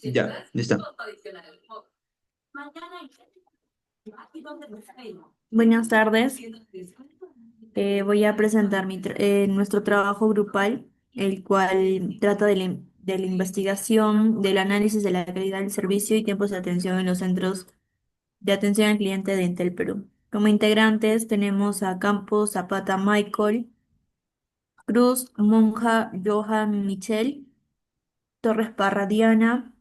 Ya, listo. Buenas tardes. Voy a presentar nuestro trabajo grupal, el cual trata de la investigación, del análisis de la calidad del servicio y tiempos de atención en los centros de atención al cliente de Entel Perú. Como integrantes tenemos a Campos Zapata Michael, Cruz Monja Johan Michel, Torres Parra Diana,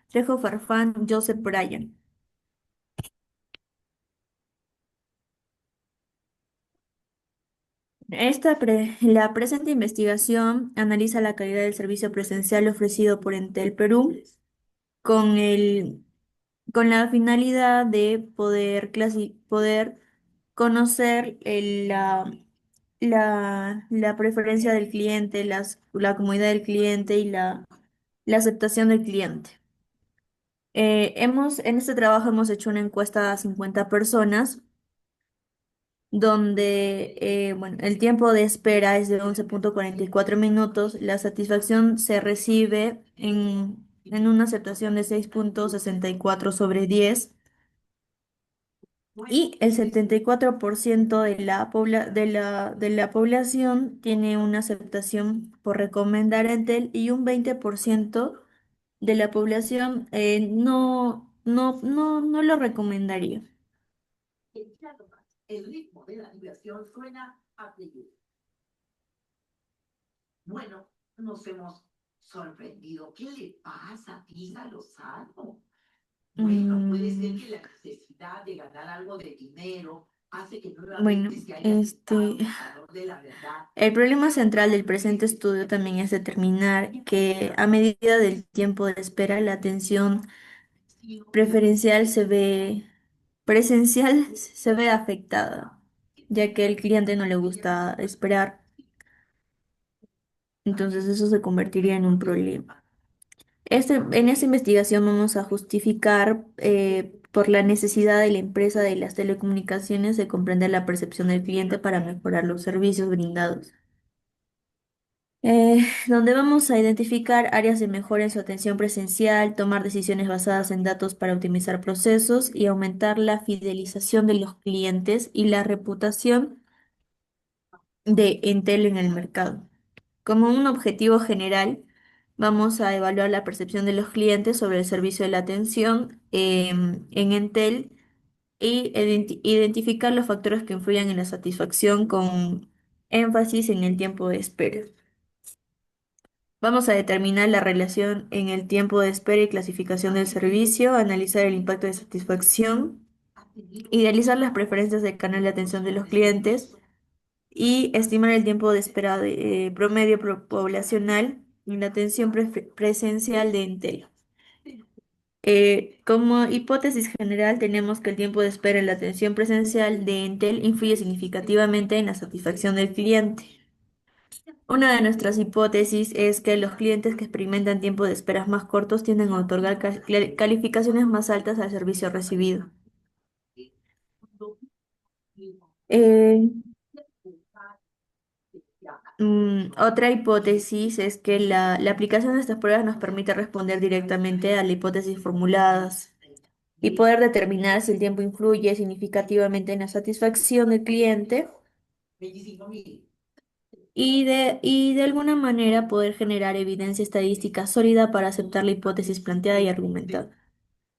Trejo Farfán Joseph Bryan. La presente investigación analiza la calidad del servicio presencial ofrecido por Entel Perú con con la finalidad de poder conocer la preferencia del cliente, la comodidad del cliente y la aceptación del cliente. En este trabajo hemos hecho una encuesta a 50 personas donde bueno, el tiempo de espera es de 11,44 minutos. La satisfacción se recibe en una aceptación de 6,64 sobre 10 y el 74% de la población tiene una aceptación por recomendar Entel y un 20% de la población no lo recomendaría. Mm, Bueno, el problema central del presente estudio también es determinar que a medida del tiempo de espera, la atención preferencial presencial se ve afectada, ya que al cliente no le gusta esperar, entonces eso se convertiría en un problema. En esta investigación vamos a justificar por la necesidad de la empresa de las telecomunicaciones de comprender la percepción del cliente para mejorar los servicios brindados. Donde vamos a identificar áreas de mejora en su atención presencial, tomar decisiones basadas en datos para optimizar procesos y aumentar la fidelización de los clientes y la reputación de Entel en el mercado. Como un objetivo general, vamos a evaluar la percepción de los clientes sobre el servicio de la atención en Entel y identificar los factores que influyen en la satisfacción con énfasis en el tiempo de espera. Vamos a determinar la relación en el tiempo de espera y clasificación del servicio, analizar el impacto de satisfacción, idealizar las preferencias del canal de atención de los clientes y estimar el tiempo de espera promedio poblacional en la atención presencial de Entel. Como hipótesis general, tenemos que el tiempo de espera en la atención presencial de Entel influye significativamente en la satisfacción del cliente. Una de nuestras hipótesis es que los clientes que experimentan tiempo de esperas más cortos tienden a otorgar calificaciones más altas al servicio recibido. Eh, Otra hipótesis es que la aplicación de estas pruebas nos permite responder directamente a las hipótesis formuladas y poder determinar si el tiempo influye significativamente en la satisfacción del cliente y de alguna manera poder generar evidencia estadística sólida para aceptar la hipótesis planteada y argumentada.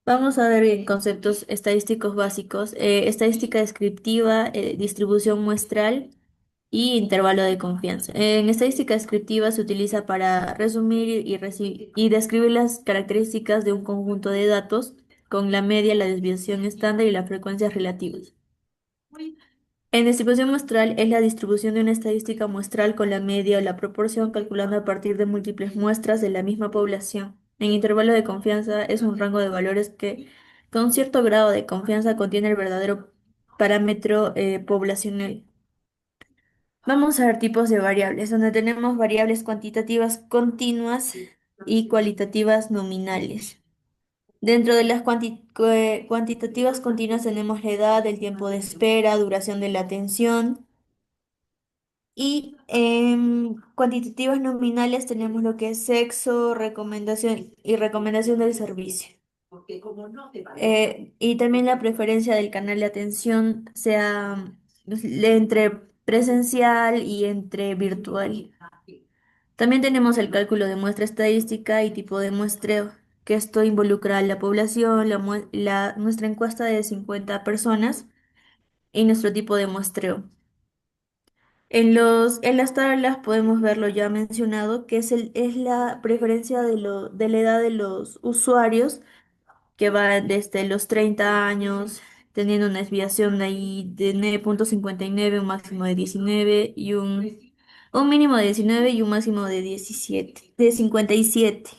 Vamos a ver en conceptos estadísticos básicos, estadística descriptiva, distribución muestral y intervalo de confianza. En estadística descriptiva se utiliza para resumir y describir las características de un conjunto de datos con la media, la desviación estándar y las frecuencias relativas. En distribución muestral es la distribución de una estadística muestral con la media o la proporción calculando a partir de múltiples muestras de la misma población. En intervalo de confianza es un rango de valores que con cierto grado de confianza contiene el verdadero parámetro poblacional. Vamos a ver tipos de variables, donde tenemos variables cuantitativas continuas y cualitativas nominales. Dentro de las cuantitativas continuas tenemos la edad, el tiempo de espera, duración de la atención. Y cuantitativas nominales tenemos lo que es sexo, recomendación y recomendación del servicio. Y también la preferencia del canal de atención sea entre presencial y entre virtual. También tenemos el cálculo de muestra estadística y tipo de muestreo, que esto involucra a la población, nuestra encuesta de 50 personas y nuestro tipo de muestreo. En las tablas podemos ver lo ya mencionado, que es la preferencia de la edad de los usuarios, que va desde los 30 años, teniendo una desviación de ahí de 9,59, un máximo de 19 y un mínimo de 19 y un máximo de 17, de 57.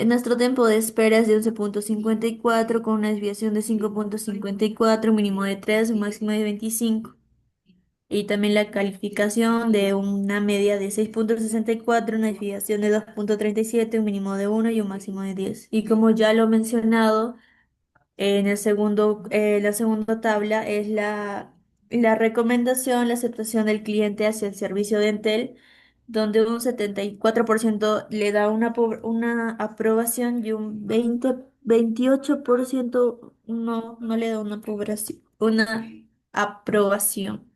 Nuestro tiempo de espera es de 11,54 con una desviación de 5,54, un mínimo de 3, un máximo de 25. Y también la calificación de una media de 6,64, una desviación de 2,37, un mínimo de 1 y un máximo de 10. Y como ya lo he mencionado, la segunda tabla es la recomendación, la aceptación del cliente hacia el servicio de Entel, donde un 74% le da una aprobación y un 28% no le da una aprobación.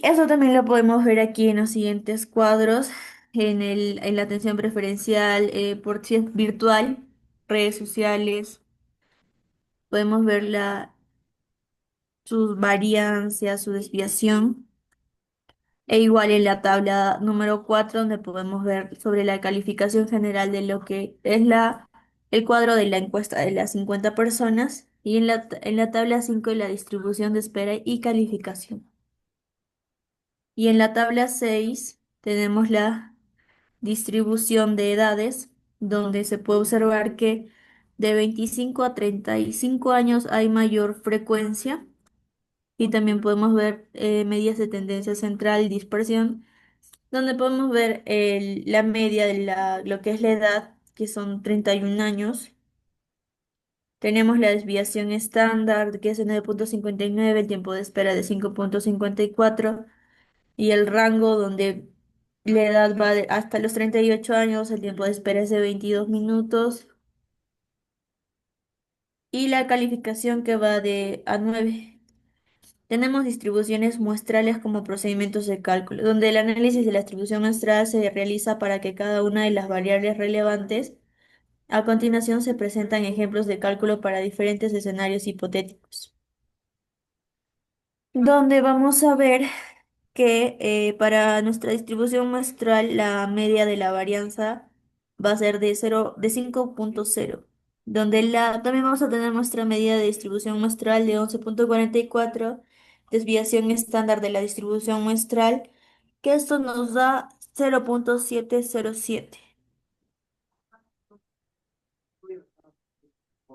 Eso también lo podemos ver aquí en los siguientes cuadros, en la atención preferencial, por si es virtual, redes sociales. Podemos ver sus variancias, su desviación. E igual en la tabla número 4 donde podemos ver sobre la calificación general de lo que es el cuadro de la encuesta de las 50 personas. Y en la tabla 5 la distribución de espera y calificación. Y en la tabla 6 tenemos la distribución de edades, donde se puede observar que de 25 a 35 años hay mayor frecuencia. Y también podemos ver medidas de tendencia central y dispersión, donde podemos ver la media de lo que es la edad, que son 31 años. Tenemos la desviación estándar, que es de 9,59, el tiempo de espera de 5,54 y el rango donde la edad va hasta los 38 años, el tiempo de espera es de 22 minutos y la calificación que va de a 9. Tenemos distribuciones muestrales como procedimientos de cálculo, donde el análisis de la distribución muestral se realiza para que cada una de las variables relevantes. A continuación se presentan ejemplos de cálculo para diferentes escenarios hipotéticos, donde vamos a ver que para nuestra distribución muestral la media de la varianza va a ser de 5,0, donde también vamos a tener nuestra medida de distribución muestral de 11,44, desviación estándar de la distribución muestral, que esto nos da 0,707.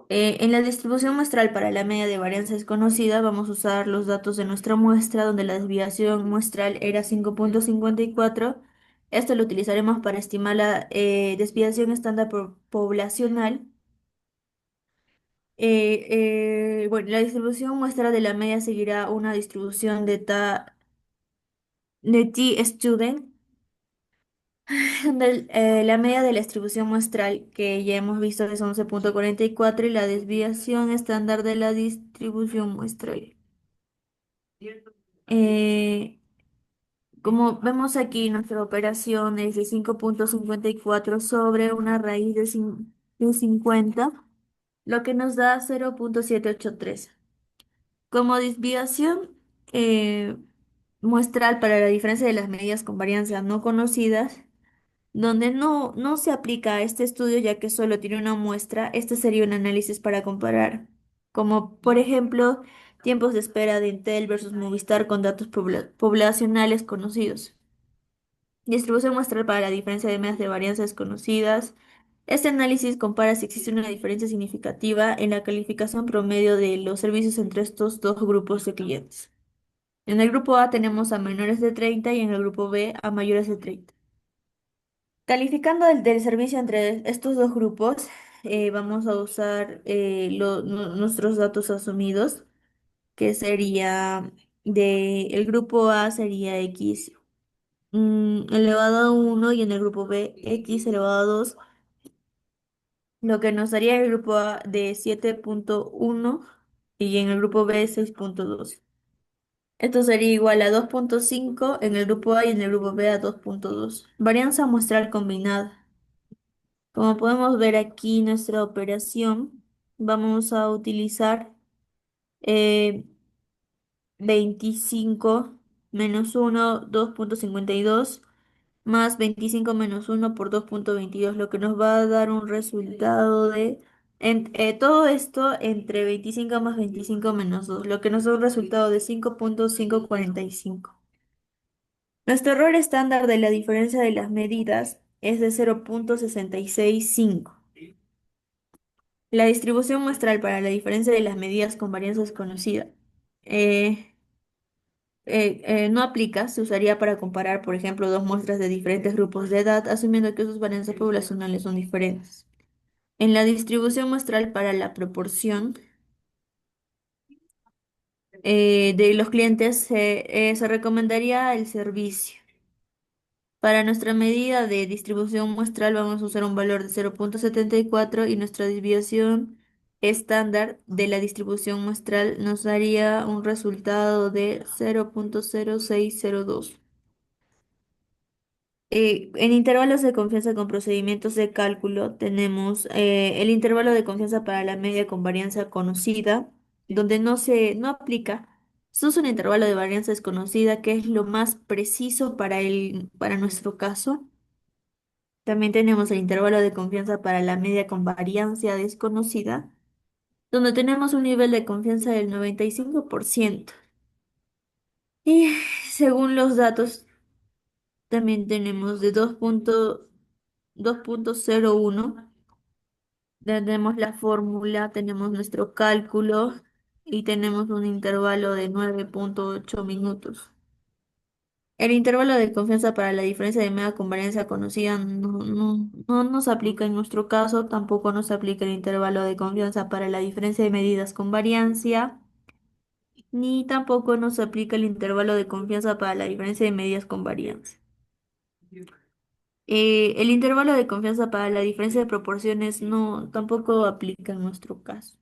En la distribución muestral para la media de varianza desconocida vamos a usar los datos de nuestra muestra donde la desviación muestral era 5,54. Esto lo utilizaremos para estimar la desviación estándar poblacional. Bueno, la distribución muestra de la media seguirá una distribución de t-student, donde la media de la distribución muestral que ya hemos visto es 11,44 y la desviación estándar de la distribución muestral. Eh, Como vemos aquí, nuestra operación es de 5,54 sobre una raíz de 50, lo que nos da 0,783. Como desviación eh, muestral para la diferencia de las medidas con varianza no conocidas, donde no se aplica a este estudio ya que solo tiene una muestra, este sería un análisis para comparar, como por ejemplo tiempos de espera de Intel versus Movistar con datos poblacionales conocidos. Distribución muestral para la diferencia de medias de varianza desconocidas. Este análisis compara si existe una diferencia significativa en la calificación promedio de los servicios entre estos dos grupos de clientes. En el grupo A tenemos a menores de 30 y en el grupo B a mayores de 30. Calificando del servicio entre estos dos grupos, vamos a usar nuestros datos asumidos, que sería del grupo A sería x elevado a 1 y en el grupo B x elevado a 2, lo que nos daría el grupo A de 7,1 y en el grupo B 6,2. Esto sería igual a 2,5 en el grupo A y en el grupo B a 2,2. Varianza muestral combinada. Como podemos ver aquí nuestra operación, vamos a utilizar eh, 25 menos 1, 2,52 más 25 menos 1 por 2,22, lo que nos va a dar un resultado de todo esto entre 25 más 25 menos 2, lo que nos da un resultado de 5,545. Nuestro error estándar de la diferencia de las medidas es de 0,665. La distribución muestral para la diferencia de las medidas con varianza desconocida eh, no aplica, se usaría para comparar, por ejemplo, dos muestras de diferentes grupos de edad, asumiendo que sus varianzas poblacionales son diferentes. En la distribución muestral para la proporción de los clientes se recomendaría el servicio. Para nuestra medida de distribución muestral vamos a usar un valor de 0,74 y nuestra desviación estándar de la distribución muestral nos daría un resultado de 0,0602. En intervalos de confianza con procedimientos de cálculo tenemos el intervalo de confianza para la media con varianza conocida, donde no aplica. Se usa un intervalo de varianza desconocida que es lo más preciso para nuestro caso. También tenemos el intervalo de confianza para la media con varianza desconocida, donde tenemos un nivel de confianza del 95%. Y según los datos, también tenemos de 2,01. Tenemos la fórmula, tenemos nuestro cálculo y tenemos un intervalo de 9,8 minutos. El intervalo de confianza para la diferencia de media con varianza conocida no nos aplica en nuestro caso, tampoco nos aplica el intervalo de confianza para la diferencia de medidas con varianza, ni tampoco nos aplica el intervalo de confianza para la diferencia de medidas con varianza. El intervalo de confianza para la diferencia de proporciones no tampoco aplica en nuestro caso.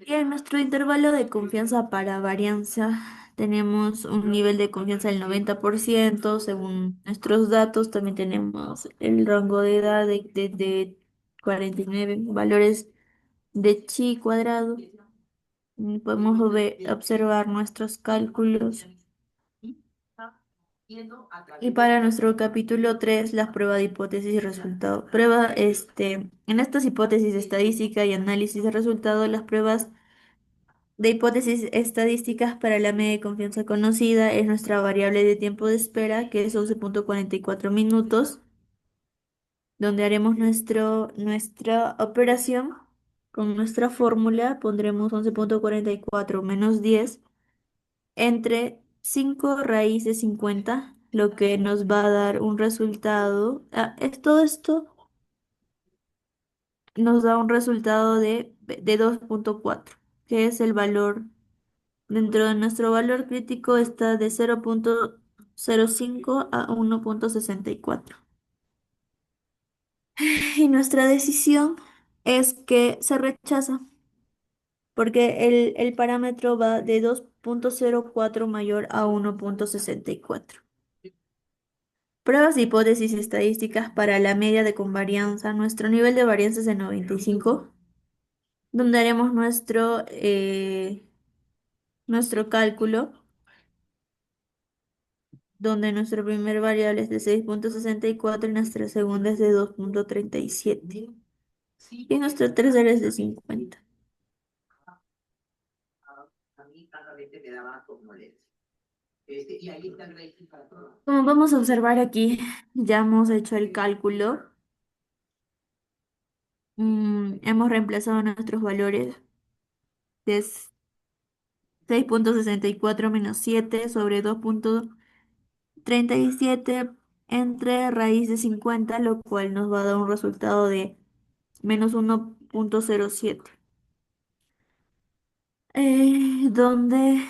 Y en nuestro intervalo de confianza para varianza tenemos un nivel de confianza del 90%. Según nuestros datos, también tenemos el rango de edad de 49 valores de chi cuadrado. Podemos observar nuestros cálculos. Y para nuestro capítulo 3 la prueba de hipótesis y resultado. En estas hipótesis estadística y análisis de resultados, las pruebas de hipótesis estadísticas para la media de confianza conocida es nuestra variable de tiempo de espera, que es 11,44 minutos, donde haremos nuestra operación con nuestra fórmula, pondremos 11,44 menos 10 entre 5 raíz de 50, lo que nos va a dar un resultado. Todo esto nos da un resultado de 2,4, que es el valor. Dentro de nuestro valor crítico está de 0,05 a 1,64. Y nuestra decisión es que se rechaza, porque el parámetro va de 2,04 mayor a 1,64. Pruebas de hipótesis estadísticas para la media de convarianza. Nuestro nivel de varianza es de 95, donde haremos nuestro cálculo, donde nuestra primera variable es de 6,64 y nuestra segunda es de 2,37. Y nuestra tercera es de 50. Como vamos a observar aquí, ya hemos hecho el cálculo. Hemos reemplazado nuestros valores de 6,64 menos 7 sobre 2,37 entre raíz de 50, lo cual nos va a dar un resultado de -1,07, donde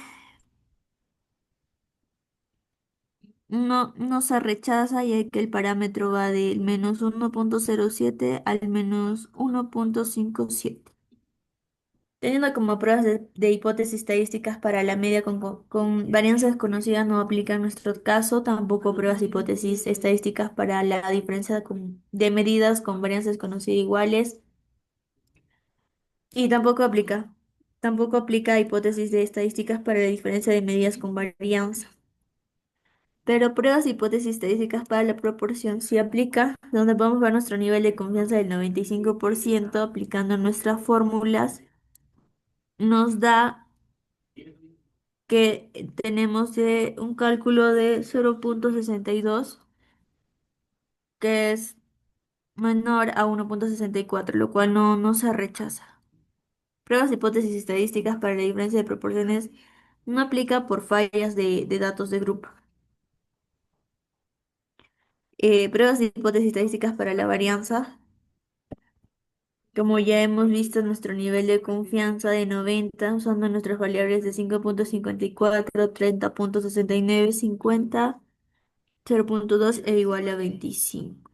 no se rechaza ya que el parámetro va del -1,07 al -1,57. Teniendo como pruebas de hipótesis estadísticas para la media con varianzas desconocidas no aplica en nuestro caso, tampoco pruebas de hipótesis estadísticas para la diferencia de medidas con varianzas desconocidas iguales y tampoco aplica hipótesis de estadísticas para la diferencia de medidas con varianza. Pero pruebas de hipótesis estadísticas para la proporción sí aplica, donde podemos ver nuestro nivel de confianza del 95% aplicando nuestras fórmulas. Nos da que tenemos un cálculo de 0,62 que es menor a 1,64, lo cual no se rechaza. Pruebas de hipótesis estadísticas para la diferencia de proporciones no aplica por fallas de datos de grupo. Pruebas de hipótesis estadísticas para la varianza. Como ya hemos visto, nuestro nivel de confianza de 90 usando nuestras variables de 5,54, 30,69, 50, 0,2 e igual a 25.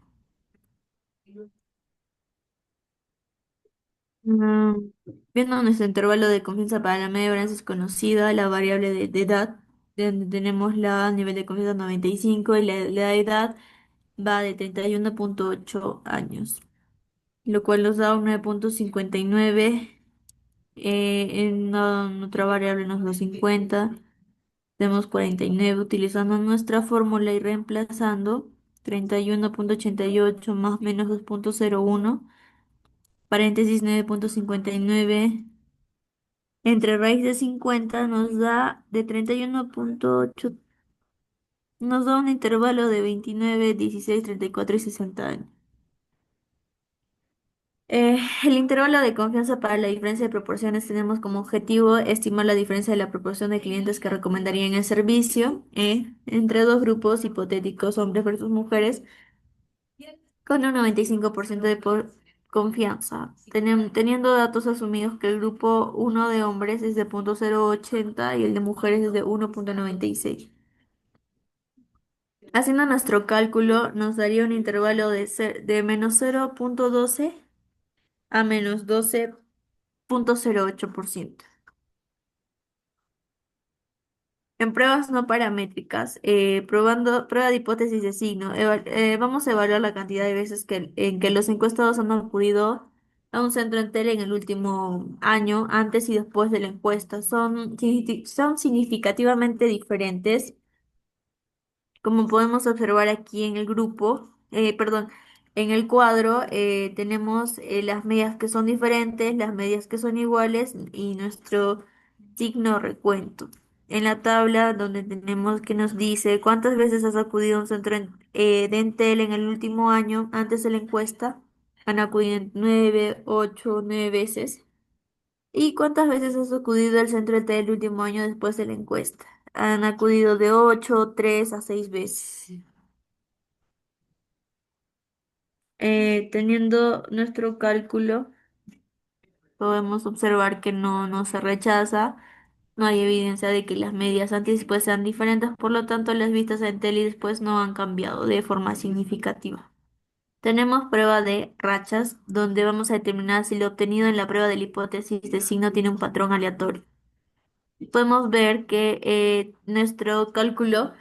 Mm, Viendo nuestro intervalo de confianza para la media varianza desconocida, la variable de edad, donde tenemos la nivel de confianza 95 y la edad va de 31,8 años, lo cual nos da un 9,59. En otra variable nos da 50, tenemos 49 utilizando nuestra fórmula y reemplazando 31,88 más menos 2,01, paréntesis 9,59 entre raíz de 50 nos da de 31,8, nos da un intervalo de 29, 16, 34 y 60 años. El intervalo de confianza para la diferencia de proporciones tenemos como objetivo estimar la diferencia de la proporción de clientes que recomendarían el servicio entre dos grupos hipotéticos, hombres versus mujeres, con un 95% de confianza, teniendo datos asumidos que el grupo uno de hombres es de 0,080 y el de mujeres es de 1,96. Haciendo nuestro cálculo nos daría un intervalo de -0,12 a -12,08%. En pruebas no paramétricas, prueba de hipótesis de signo, vamos a evaluar la cantidad de veces en que los encuestados han acudido a un centro en tele en el último año, antes y después de la encuesta. Son significativamente diferentes, como podemos observar aquí en el grupo, perdón, en el cuadro, tenemos las medias que son diferentes, las medias que son iguales y nuestro signo recuento. En la tabla donde tenemos que nos dice cuántas veces has acudido a un centro de Entel en el último año antes de la encuesta, han acudido 9, 8, 9 veces. ¿Y cuántas veces has acudido al centro de Entel el último año después de la encuesta? Han acudido de 8, 3 a 6 veces. Teniendo nuestro cálculo, podemos observar que no se rechaza, no hay evidencia de que las medias antes y después sean diferentes, por lo tanto las vistas en tele y después no han cambiado de forma significativa. Tenemos prueba de rachas, donde vamos a determinar si lo obtenido en la prueba de la hipótesis de signo tiene un patrón aleatorio. Podemos ver que nuestro cálculo,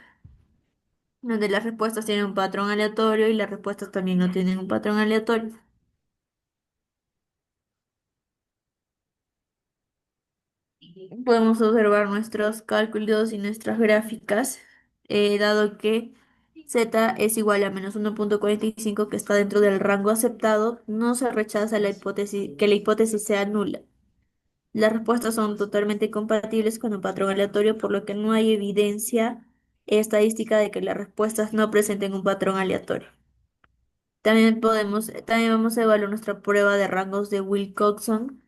donde las respuestas tienen un patrón aleatorio y las respuestas también no tienen un patrón aleatorio. Podemos observar nuestros cálculos y nuestras gráficas, dado que z es igual a -1,45 que está dentro del rango aceptado, no se rechaza que la hipótesis sea nula. Las respuestas son totalmente compatibles con un patrón aleatorio, por lo que no hay evidencia estadística de que las respuestas no presenten un patrón aleatorio. También vamos a evaluar nuestra prueba de rangos de Wilcoxon,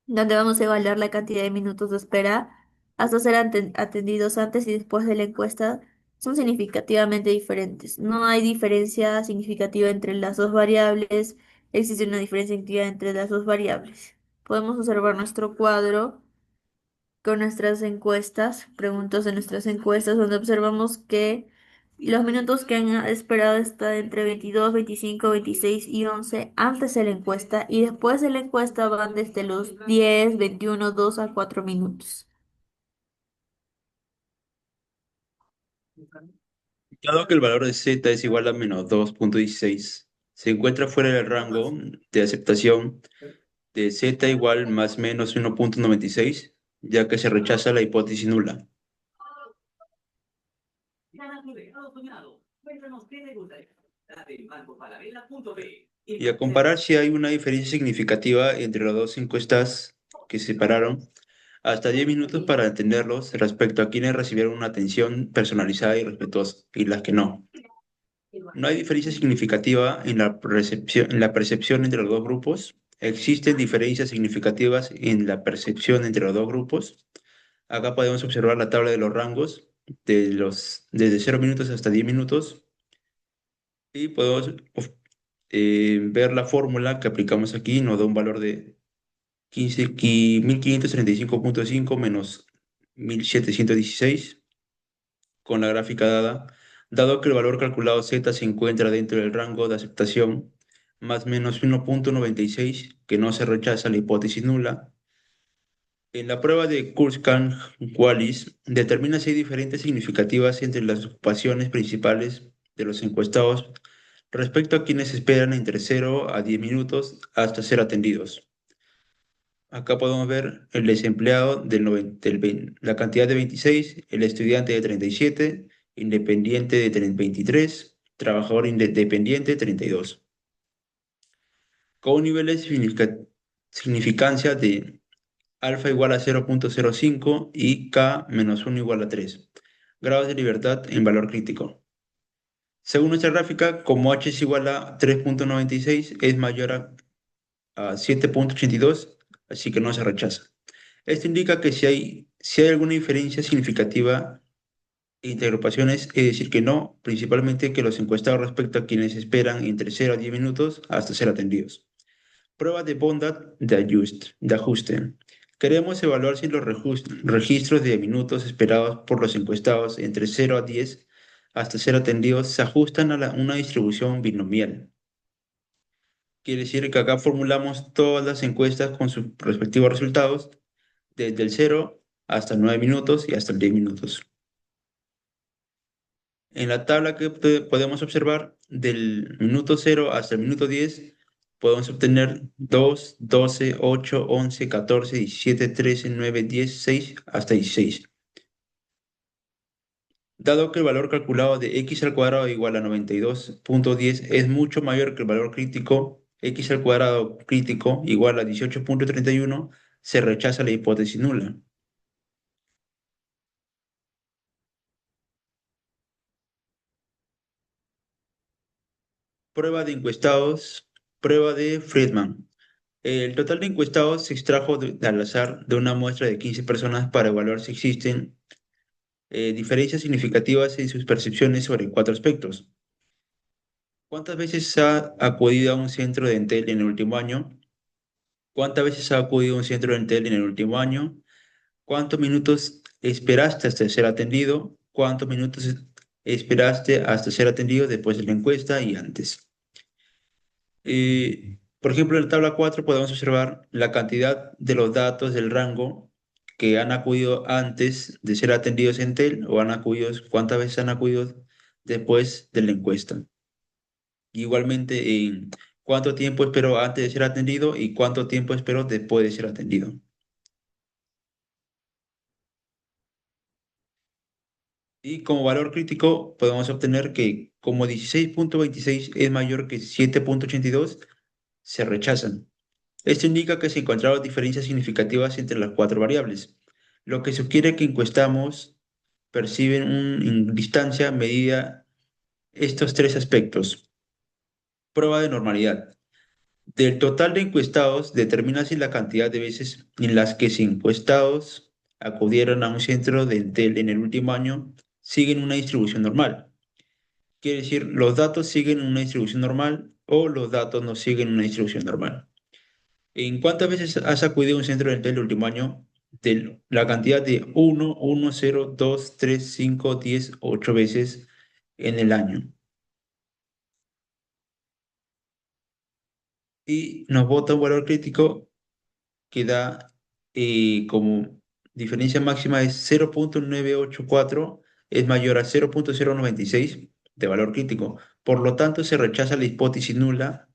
donde vamos a evaluar la cantidad de minutos de espera hasta ser atendidos antes y después de la encuesta son significativamente diferentes. No hay diferencia significativa entre las dos variables, existe una diferencia significativa entre las dos variables. Podemos observar nuestro cuadro con nuestras encuestas, preguntas de nuestras encuestas, donde observamos que los minutos que han esperado están entre 22, 25, 26 y 11 antes de la encuesta y después de la encuesta van desde los 10, 21, 2 a 4 minutos. Dado que el valor de z es igual a -2,16, se encuentra fuera del rango de aceptación de z igual más menos 1,96, ya que se rechaza la hipótesis nula. Y a comparar si hay una diferencia significativa entre las dos encuestas que se separaron, hasta 10 minutos para entenderlos respecto a quienes recibieron una atención personalizada y respetuosa y las que no. No hay diferencia significativa en la percepción entre los dos grupos. Existen diferencias significativas en la percepción entre los dos grupos. Acá podemos observar la tabla de los rangos desde 0 minutos hasta 10 minutos y podemos ver la fórmula que aplicamos aquí. Nos da un valor de 1535,5 menos 1716 con la gráfica dada, dado que el valor calculado z se encuentra dentro del rango de aceptación más menos 1,96, que no se rechaza la hipótesis nula. En la prueba de Kurzkan-Wallis determina si hay diferencias significativas entre las ocupaciones principales de los encuestados respecto a quienes esperan entre 0 a 10 minutos hasta ser atendidos. Acá podemos ver el desempleado la cantidad de 26, el estudiante de 37, independiente de 23, trabajador independiente 32. Con niveles de significancia de alfa igual a 0,05 y k menos 1 igual a 3. Grados de libertad en valor crítico. Según nuestra gráfica, como h es igual a 3,96, es mayor a 7,82, así que no se rechaza. Esto indica que si hay alguna diferencia significativa entre agrupaciones, es decir, que no, principalmente que los encuestados respecto a quienes esperan entre 0 a 10 minutos hasta ser atendidos. Prueba de bondad de ajuste. Queremos evaluar si los registros de minutos esperados por los encuestados entre 0 a 10 hasta ser atendidos se ajustan a una distribución binomial. Quiere decir que acá formulamos todas las encuestas con sus respectivos resultados desde el 0 hasta el 9 minutos y hasta el 10 minutos. En la tabla que podemos observar, del minuto 0 hasta el minuto 10, podemos obtener 2, 12, 8, 11, 14, 17, 13, 9, 10, 6, hasta 16. Dado que el valor calculado de x al cuadrado igual a 92,10 es mucho mayor que el valor crítico, x al cuadrado crítico igual a 18,31, se rechaza la hipótesis nula. Prueba de encuestados, prueba de Friedman. El total de encuestados se extrajo al azar de una muestra de 15 personas para evaluar si existen diferencias significativas en sus percepciones sobre cuatro aspectos. ¿Cuántas veces ha acudido a un centro de Entel en el último año? ¿Cuántas veces ha acudido a un centro de Entel en el último año? ¿Cuántos minutos esperaste hasta ser atendido? ¿Cuántos minutos esperaste hasta ser atendido después de la encuesta y antes? Por ejemplo, en la tabla 4 podemos observar la cantidad de los datos del rango que han acudido antes de ser atendidos en TEL o cuántas veces han acudido después de la encuesta. Igualmente, en cuánto tiempo esperó antes de ser atendido y cuánto tiempo esperó después de ser atendido. Y como valor crítico podemos obtener que como 16,26 es mayor que 7,82, se rechazan. Esto indica que se encontraron diferencias significativas entre las cuatro variables, lo que sugiere que encuestamos perciben en distancia medida estos tres aspectos. Prueba de normalidad. Del total de encuestados determina si la cantidad de veces en las que se encuestados acudieron a un centro de Entel en el último año siguen una distribución normal. Quiere decir, los datos siguen una distribución normal o los datos no siguen una distribución normal. ¿En cuántas veces has acudido a un centro dental el último año? De la cantidad de 1, 1, 0, 2, 3, 5, 10, 8 veces en el año. Y nos bota un valor crítico que da como diferencia máxima es 0,984, es mayor a 0,096 de valor crítico. Por lo tanto, se rechaza la hipótesis nula.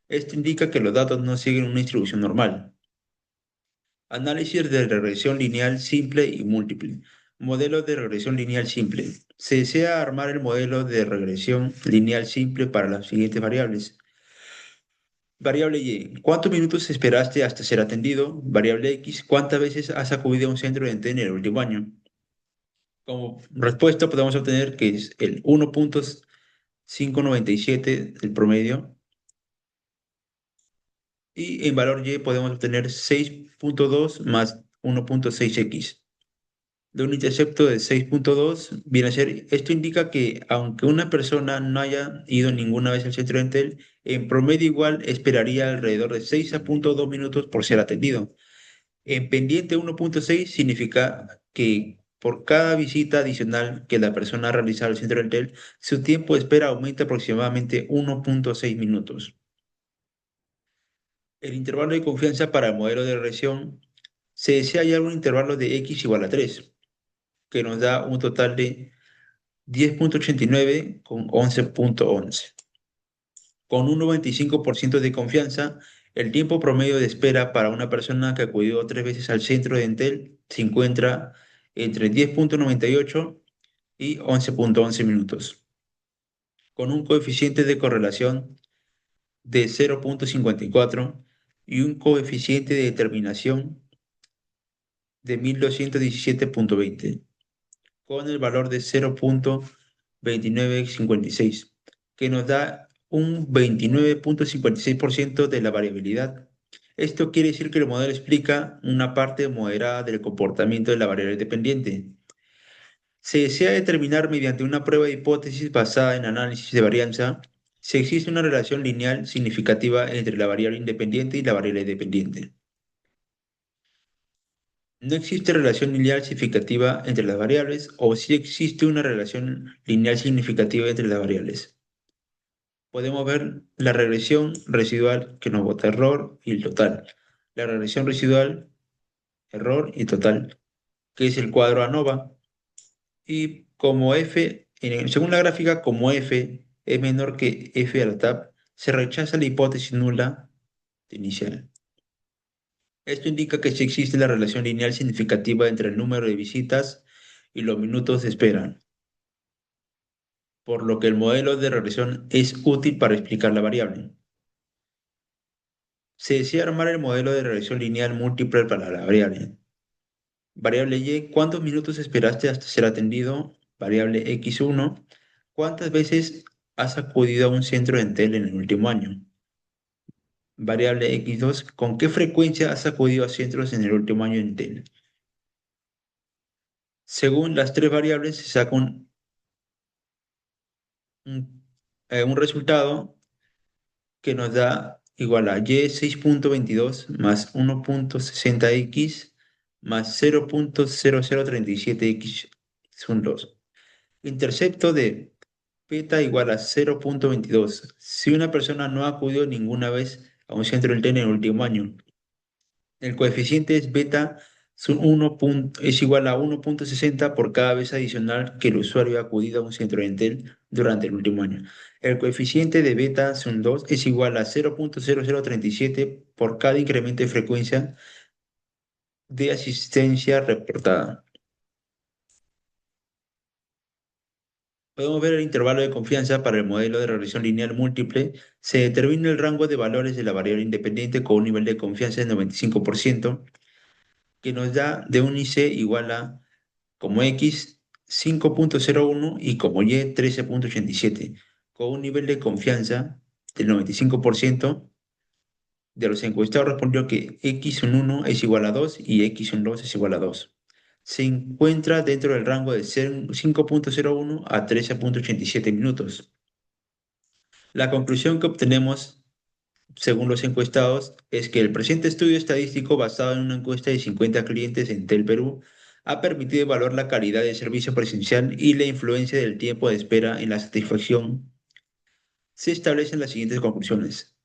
Esto indica que los datos no siguen una distribución normal. Análisis de regresión lineal simple y múltiple. Modelo de regresión lineal simple. Se desea armar el modelo de regresión lineal simple para las siguientes variables. Variable Y, ¿cuántos minutos esperaste hasta ser atendido? Variable X, ¿cuántas veces has acudido a un centro de dental en el último año? Como respuesta podemos obtener que es el 1,597 el promedio y en valor Y podemos obtener 6,2 más 1,6x. De un intercepto de 6,2 viene a ser, esto indica que aunque una persona no haya ido ninguna vez al centro dental, en promedio igual esperaría alrededor de 6,2 minutos por ser atendido. En pendiente 1,6 significa que por cada visita adicional que la persona ha realizado al centro dental, su tiempo de espera aumenta aproximadamente 1,6 minutos. El intervalo de confianza para el modelo de regresión se desea hallar un intervalo de x igual a 3, que nos da un total de 10,89 con 11,11. Con un 95% de confianza, el tiempo promedio de espera para una persona que acudió 3 veces al centro de Entel se encuentra entre 10,98 y 11,11 minutos, con un coeficiente de correlación de 0,54 y un coeficiente de determinación de 1217,20, con el valor de 0,2956, que nos da un 29,56% de la variabilidad. Esto quiere decir que el modelo explica una parte moderada del comportamiento de la variable dependiente. Se desea determinar mediante una prueba de hipótesis basada en análisis de varianza si existe una relación lineal significativa entre la variable independiente y la variable dependiente. No existe relación lineal significativa entre las variables o si existe una relación lineal significativa entre las variables. Podemos ver la regresión residual que nos bota error y el total. La regresión residual, error y total, que es el cuadro ANOVA. Y como f, según la gráfica, como f es menor que f a la tab, se rechaza la hipótesis nula inicial. Esto indica que sí existe la relación lineal significativa entre el número de visitas y los minutos de espera, por lo que el modelo de regresión es útil para explicar la variable. Se desea armar el modelo de regresión lineal múltiple para la variable. Variable Y, ¿cuántos minutos esperaste hasta ser atendido? Variable X1, ¿cuántas veces has acudido a un centro dental en el último año? Variable X2, ¿con qué frecuencia has acudido a centros en el último año en dental? Según las tres variables, se saca un, un resultado que nos da igual a y 6,22 más 1,60x más 0,0037x son 2. Intercepto de beta igual a 0,22. Si una persona no ha acudido ninguna vez a un centro del TEN en el último año, el coeficiente es beta es igual a 1,60 por cada vez adicional que el usuario ha acudido a un centro dental durante el último año. El coeficiente de beta son 2 es igual a 0,0037 por cada incremento de frecuencia de asistencia reportada. Podemos ver el intervalo de confianza para el modelo de regresión lineal múltiple. Se determina el rango de valores de la variable independiente con un nivel de confianza de 95%, que nos da de un IC igual a como X 5,01 y como Y 13,87, con un nivel de confianza del 95%. De los encuestados respondió que X1 es igual a 2 y X2 es igual a 2. se encuentra dentro del rango de 5,01 a 13,87 minutos. La conclusión que obtenemos, según los encuestados, es que el presente estudio estadístico basado en una encuesta de 50 clientes en Tel Perú ha permitido evaluar la calidad del servicio presencial y la influencia del tiempo de espera en la satisfacción. Se establecen las siguientes conclusiones.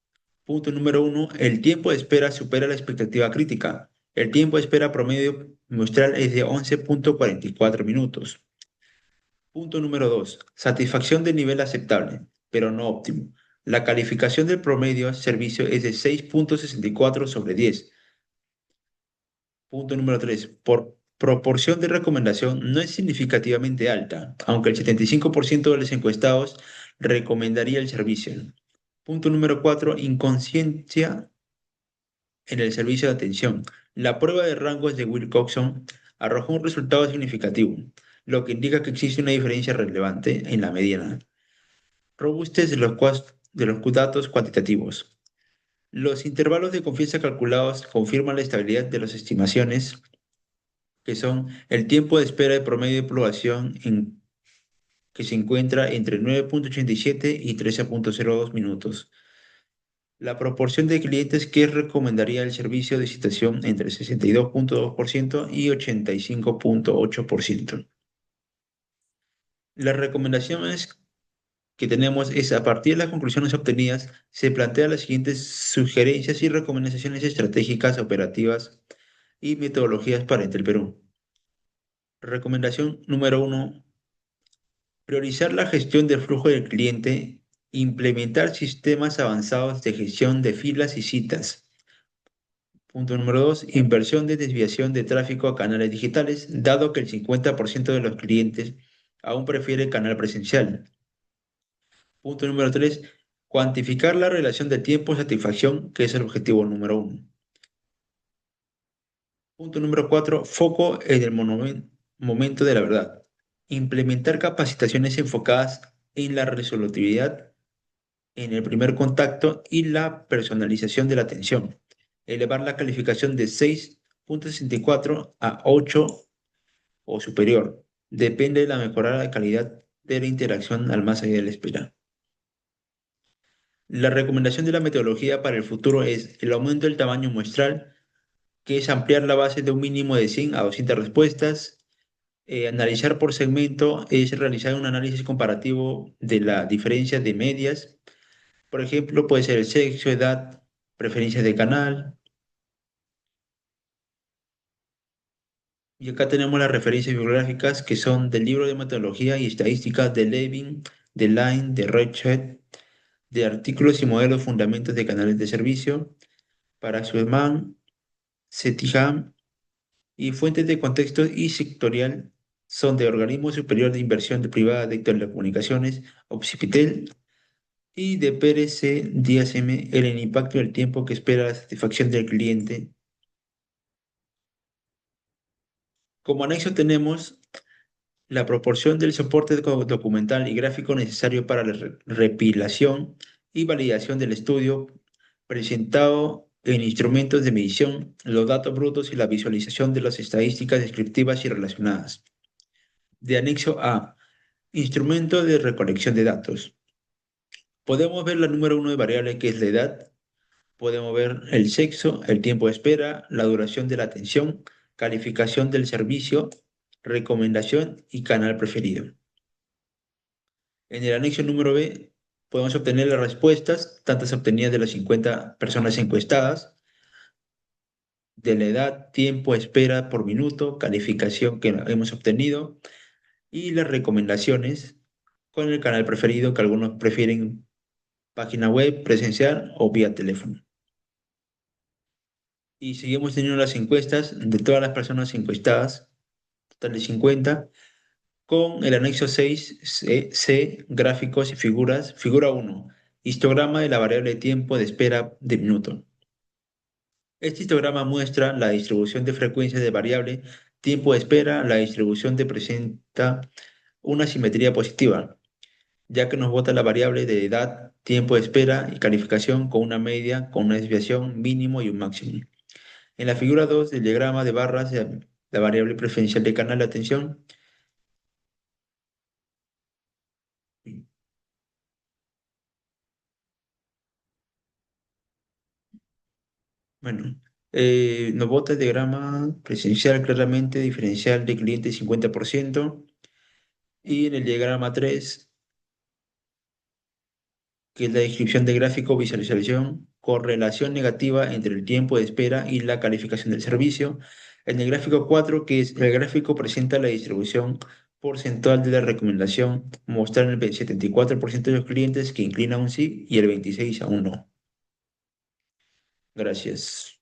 Punto número uno, el tiempo de espera supera la expectativa crítica. El tiempo de espera promedio muestral es de 11,44 minutos. Punto número 2, satisfacción de nivel aceptable, pero no óptimo. La calificación del promedio servicio es de 6,64 sobre 10. Punto número 3, por proporción de recomendación no es significativamente alta, aunque el 75% de los encuestados recomendaría el servicio. Punto número 4, inconsciencia en el servicio de atención. La prueba de rangos de Wilcoxon arrojó un resultado significativo, lo que indica que existe una diferencia relevante en la mediana. Robustez de los datos cuantitativos. Los intervalos de confianza calculados confirman la estabilidad de las estimaciones, que son el tiempo de espera de promedio de población que se encuentra entre 9,87 y 13,02 minutos. La proporción de clientes que recomendaría el servicio de citación entre 62,2% y 85,8%. Las recomendaciones que tenemos es, a partir de las conclusiones obtenidas, se plantean las siguientes sugerencias y recomendaciones estratégicas, operativas y metodologías para Entel Perú. Recomendación número uno, priorizar la gestión del flujo del cliente, implementar sistemas avanzados de gestión de filas y citas. Punto número 2, inversión de desviación de tráfico a canales digitales, dado que el 50% de los clientes aún prefiere el canal presencial. Punto número 3, cuantificar la relación de tiempo-satisfacción, que es el objetivo número 1. Punto número 4, foco en el momento de la verdad. Implementar capacitaciones enfocadas en la resolutividad en el primer contacto y la personalización de la atención. Elevar la calificación de 6,64 a 8 o superior. Depende de la mejorada calidad de la interacción al más allá de la espera. La recomendación de la metodología para el futuro es el aumento del tamaño muestral, que es ampliar la base de un mínimo de 100 a 200 respuestas. Analizar por segmento es realizar un análisis comparativo de la diferencia de medias. Por ejemplo, puede ser el sexo, edad, preferencias de canal. Y acá tenemos las referencias bibliográficas que son del libro de metodología y estadística de Levin, de Line, de Reichet, de artículos y modelos fundamentos de canales de servicio, para Schulman, Setiham, y fuentes de contexto y sectorial son de Organismo Superior de Inversión de Privada de Telecomunicaciones, Occipitel, y de PRC Díaz M, el impacto del tiempo que espera la satisfacción del cliente. Como anexo tenemos la proporción del soporte documental y gráfico necesario para la repilación y validación del estudio presentado en instrumentos de medición, los datos brutos y la visualización de las estadísticas descriptivas y relacionadas. De anexo A, instrumento de recolección de datos. Podemos ver la número uno de variable, que es la edad. Podemos ver el sexo, el tiempo de espera, la duración de la atención, calificación del servicio, recomendación y canal preferido. En el anexo número B podemos obtener las respuestas, tantas obtenidas de las 50 personas encuestadas, de la edad, tiempo, espera por minuto, calificación que hemos obtenido y las recomendaciones con el canal preferido, que algunos prefieren página web, presencial o vía teléfono. Y seguimos teniendo las encuestas de todas las personas encuestadas, total de 50, con el anexo 6, C, gráficos y figuras. Figura 1, histograma de la variable de tiempo de espera de minuto. Este histograma muestra la distribución de frecuencias de variable tiempo de espera. La distribución presenta una simetría positiva, ya que nos bota la variable de edad, tiempo de espera y calificación con una media, con una desviación mínimo y un máximo. En la figura 2 del diagrama de barras de la variable preferencial de canal de atención. Bueno, nos bota el diagrama presencial claramente, diferencial de cliente 50%. Y en el diagrama 3 que es la descripción de gráfico, visualización, correlación negativa entre el tiempo de espera y la calificación del servicio. En el gráfico 4 que es el gráfico, presenta la distribución porcentual de la recomendación, mostrar el 74% de los clientes que inclinan un sí y el 26% a un no. Gracias.